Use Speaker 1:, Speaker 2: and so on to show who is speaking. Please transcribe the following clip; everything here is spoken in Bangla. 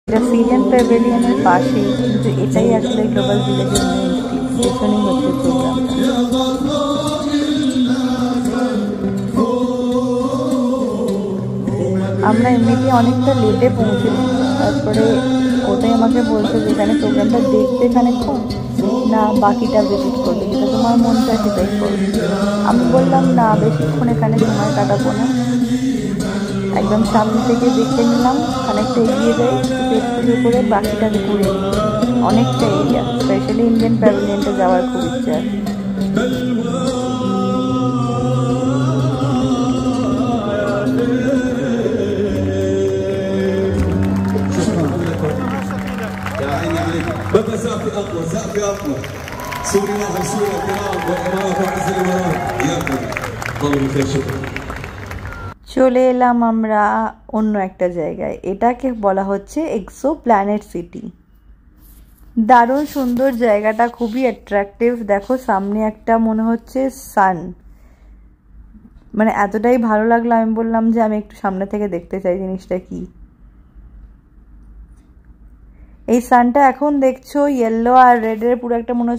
Speaker 1: এটা সিরিয়ান প্যাভিলিয়নের পাশেই, কিন্তু এটাই আসলে গ্লোবাল ভিলেজের মেইন স্টেশনই হচ্ছে প্রোগ্রামটা। আমরা এমনিতে অনেকটা লেটে পৌঁছেছি, তারপরে ওটাই আমাকে বলছে যে এখানে প্রোগ্রামটা দেখতে খানিকক্ষণ, না বাকিটা ভিজিট করবে, যেটা তোমার মন চায় সেটাই করবে। আমি বললাম না, বেশিক্ষণ এখানে সময় কাটাবো না, একদম সামনে থেকে দেখে নিলাম, খানিকটা এগিয়ে যাই, একটু করে বাকিটা ঘুরে নিই। অনেকটা এরিয়া, স্পেশালি ইন্ডিয়ান প্যাভিলিয়নটা যাওয়ার খুব ইচ্ছা আছে। চলে এলাম আমরা অন্য একটা জায়গায়, এটাকে বলা হচ্ছে এক্সো প্ল্যানেট সিটি। দারুণ সুন্দর জায়গাটা, খুবই অ্যাট্রাকটিভ। দেখো সামনে একটা মনে হচ্ছে সান, মানে এতটাই ভালো লাগলো, আমি বললাম যে আমি একটু সামনে থেকে দেখতে চাই জিনিসটা কি। এই সানটা এখন দেখছো ইয়েলো আর রেডের পুরো একটা মনে হচ্ছে